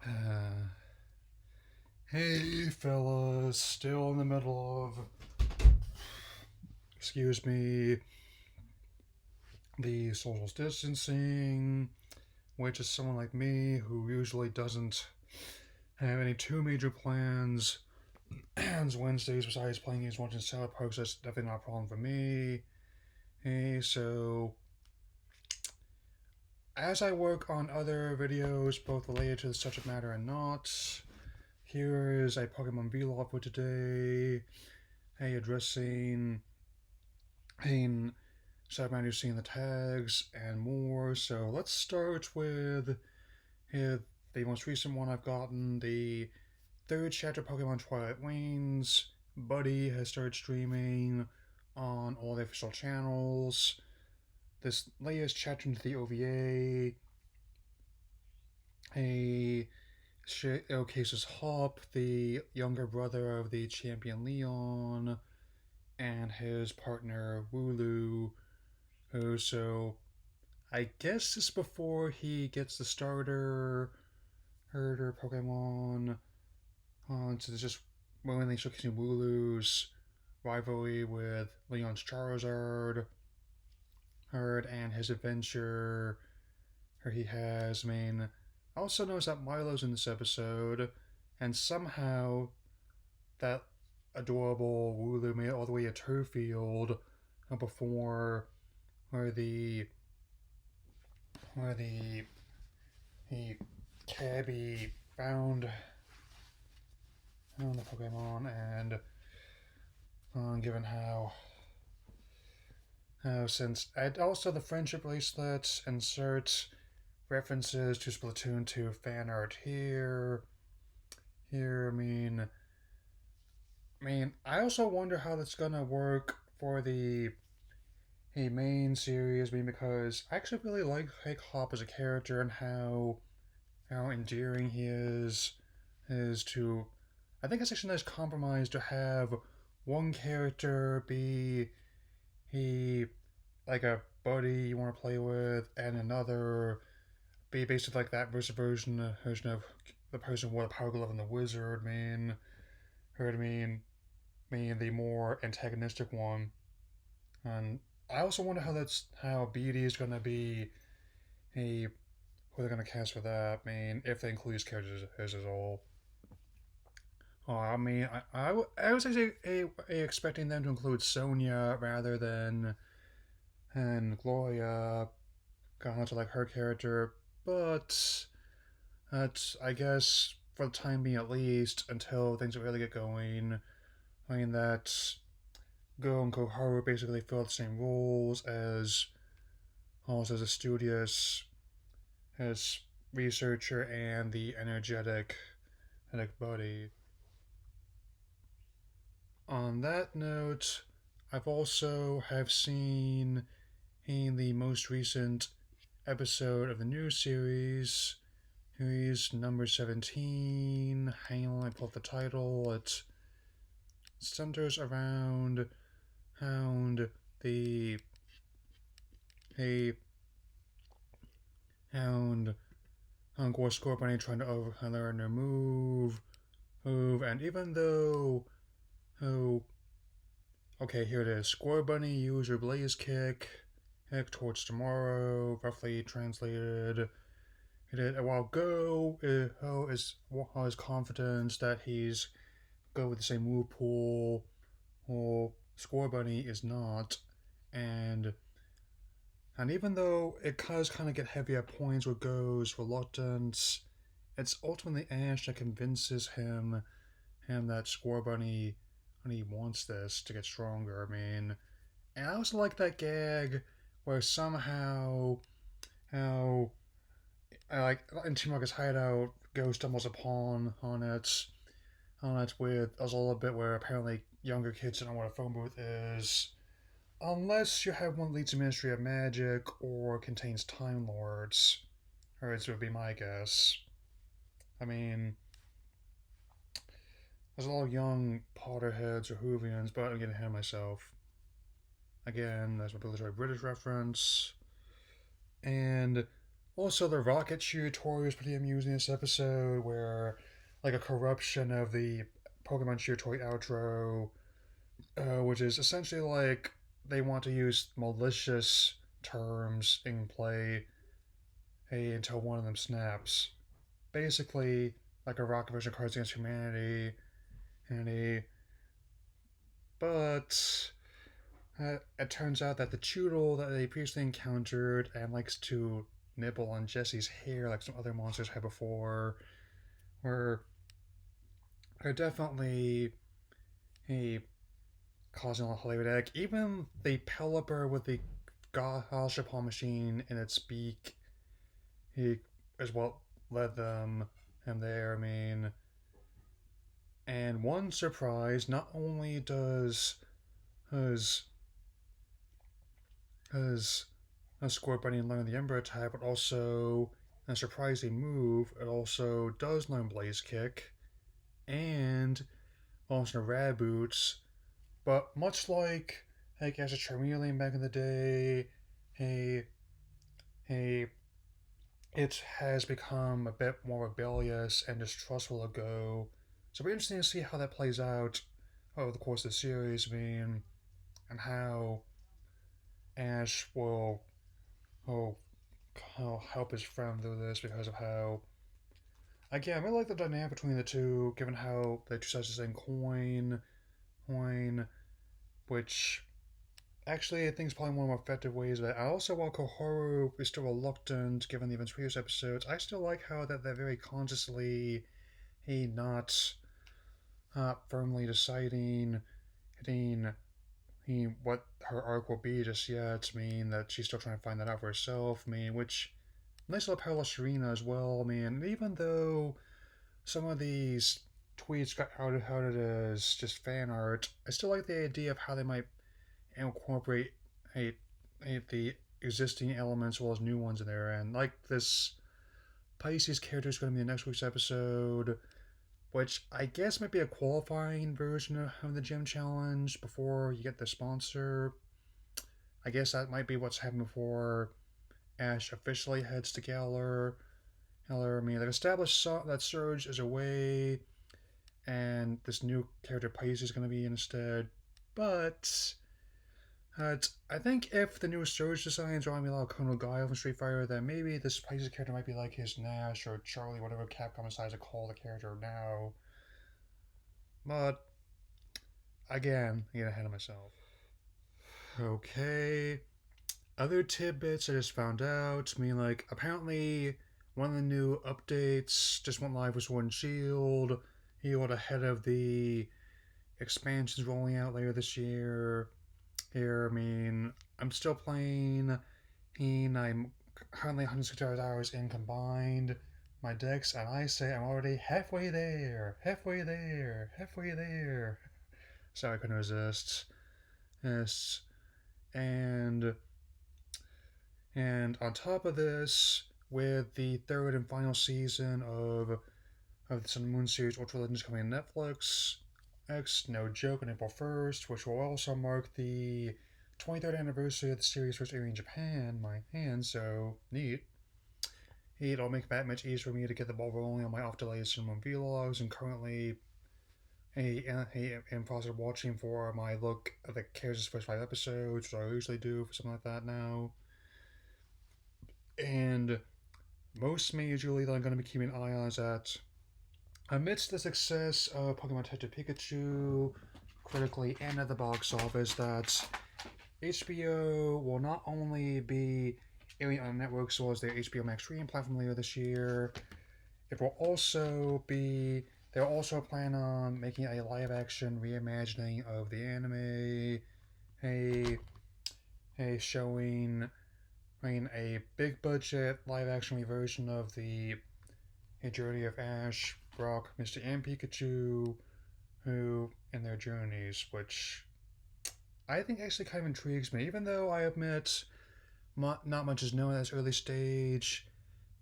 Uh, hey, fellas, still in the middle of, excuse me, the social distancing, which is someone like me who usually doesn't have any too major plans. And Wednesdays, besides playing games, watching South Park, so that's definitely not a problem for me. Hey, so as I work on other videos, both related to the subject matter and not, here is a Pokemon vlog for today. Hey, addressing pain subject matter, seeing the tags and more. So let's start with here, the most recent one I've gotten, the third chapter Pokemon Twilight Wings. Buddy has started streaming on all the official channels. This latest chapter into the OVA, a showcases Hop, the younger brother of the champion Leon, and his partner Wooloo, who so I guess this is before he gets the starter herder Pokemon. So it's just mainly showcasing Wooloo's rivalry with Leon's Charizard herd and his adventure he has. I mean, I also noticed that Milo's in this episode, and somehow that adorable Wooloo made it all the way to Turfield before where the cabbie found the Pokemon, and given how since and also the friendship bracelets insert references to Splatoon 2 fan art here. I mean, I also wonder how that's gonna work for the main series. I mean, because I actually really like Hop as a character and how endearing he is to. I think it's actually a nice compromise to have one character be he like a buddy you want to play with, and another be basically like that version of the person with the power glove and the wizard. Heard mean the more antagonistic one, and I also wonder how BD is gonna be a who they're gonna cast for that. I mean, if they include these characters as all. I mean, I was actually expecting them to include Sonia rather than and Gloria, kind of like her character, but that's I guess for the time being at least until things really get going. I mean that Go and Koharu basically fill the same roles as also as a studious as researcher and the energetic buddy. On that note, I've also have seen in the most recent episode of the new series number 17. Hang on, I pull up the title. It centers around Hound, the a Hound, Hound Scorbunny trying to learn their move, and even though, oh, okay, here it is. Scorbunny use your Blaze kick towards tomorrow, roughly translated. While has confidence that he's go with the same move pool, or Scorbunny is not, and and even though it does kind of get heavy at points with Go's reluctance, it's ultimately Ash that convinces him that Scorbunny when he wants this to get stronger. I mean, and I also like that gag where somehow how like in Team Rocket's hideout, Go stumbles upon on it with a little bit where apparently younger kids don't know what a phone booth is. Unless you have one that leads to Ministry of Magic or contains Time Lords. Or it would be my guess. I mean, there's a lot of young Potterheads or Hoovians, but I'm getting ahead of myself. Again, that's my obligatory British reference. And Also, the rocket shoot toy was pretty amusing this episode, where like a corruption of the Pokemon shoot toy outro, which is essentially like they want to use malicious terms in play, hey, until one of them snaps. Basically, like a rocket version of Cards Against Humanity, and a but it turns out that the Choodle that they previously encountered and likes to nibble on Jesse's hair like some other monsters had before were are definitely a causing a lot of Hollywood. Even the Pelipper with the Gashapon machine in its beak, he is what led them and there. I mean, and one surprise, not only does a Scorbunny learn the Ember type, but also in a surprising move, it also does learn Blaze Kick and also Rad Boots. But much like as a Charmeleon back in the day, hey hey it has become a bit more rebellious and distrustful of Go. So it'll be interesting to see how that plays out over the course of the series, I mean, and how Ash will, will help his friend through this because of how. Again, I really like the dynamic between the two, given how they two sides of the same coin, which actually I think is probably one of the more effective ways. But I also, while Koharu is still reluctant, given the events previous episodes, I still like how that they're very consciously he not firmly deciding hitting he what her arc will be just yet. I mean that she's still trying to find that out for herself. I mean, which nice little parallel Serena as well. I mean, even though some of these tweets got outed as just fan art, I still like the idea of how they might incorporate a, the existing elements as well as new ones in there. And like this Pisces character is going to be in next week's episode, which I guess might be a qualifying version of the gym challenge before you get the sponsor. I guess that might be what's happening before Ash officially heads to Galar. I mean, they've established that Surge is away, and this new character Pisces is going to be instead. But I think if the new Surge designs are going to be a lot of Colonel Guile from Street Fighter, then maybe this Pisces character might be like his Nash or Charlie, whatever Capcom decides to call the character now. But again, I get ahead of myself. Okay. Other tidbits I just found out. I mean, like, apparently one of the new updates just went live with Sword and Shield. He went ahead of the expansions rolling out later this year. Here, I mean, I'm still playing. I'm currently 160 hours in combined my decks, and I say I'm already halfway there, halfway there, halfway there. So I couldn't resist. Yes, and on top of this, with the third and final season of the Sun and Moon series Ultra Legends coming on Netflix, X, no joke, on April 1st, which will also mark the 23rd anniversary of the series first airing in Japan, my hand, so neat. It'll make that much easier for me to get the ball rolling on my off delays and Moon vlogs, and currently in process of watching for my look at the characters' first 5 episodes, which I usually do for something like that now. And most majorly that I'm going to be keeping an eye on is that amidst the success of Pokemon Detective Pikachu critically and at the box office, that HBO will not only be airing on networks as well as their HBO Max streaming platform later this year, it will also be they'll also plan on making a live action reimagining of the anime, a showing a big budget live action version of the journey of Ash, Brock, Misty, and Pikachu, who in their journeys, which I think actually kind of intrigues me. Even though I admit not much is known at this early stage,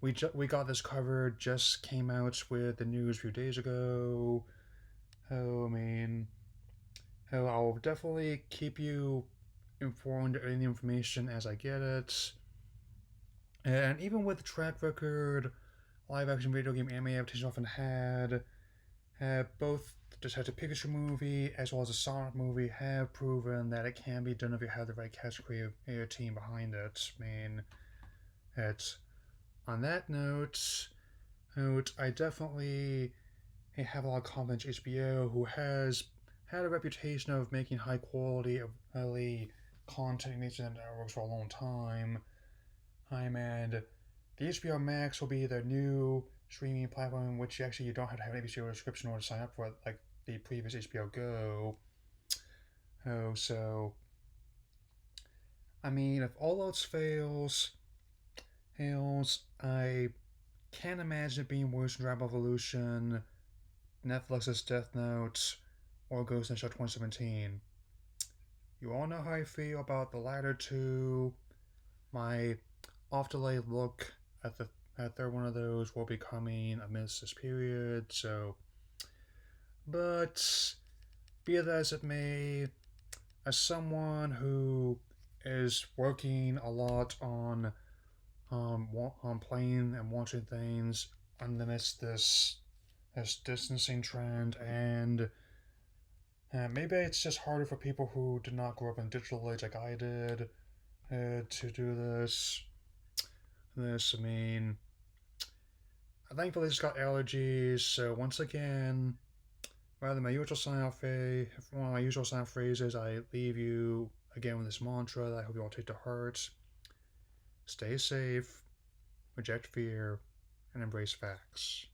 we got this covered, just came out with the news a few days ago. Oh, I mean, I'll definitely keep you informed of any information as I get it. And even with the track record live action video game anime adaptations often had, both the Detective Pikachu movie as well as the Sonic movie have proven that it can be done if you have the right cast creative team behind it. I mean, it's on that note, I definitely have a lot of confidence in HBO, who has had a reputation of making high quality, really content in these networks for a long time. And the HBO Max will be their new streaming platform, in which actually you don't have to have an HBO subscription or to sign up for it like the previous HBO Go. Oh, so I mean, if all else fails, I can't imagine it being worse than Dragon Ball Evolution, Netflix's Death Note, or Ghost in the Shell 2017. You all know how I feel about the latter two. My off delayed look at the third one of those will be coming amidst this period, so. But be that as it may, as someone who is working a lot on playing and watching things amidst this distancing trend, and maybe it's just harder for people who did not grow up in digital age like I did to do this. I mean, thankfully, I just got allergies, so once again, rather than my usual one of my usual sign off phrases, I leave you again with this mantra that I hope you all take to heart. Stay safe, reject fear, and embrace facts.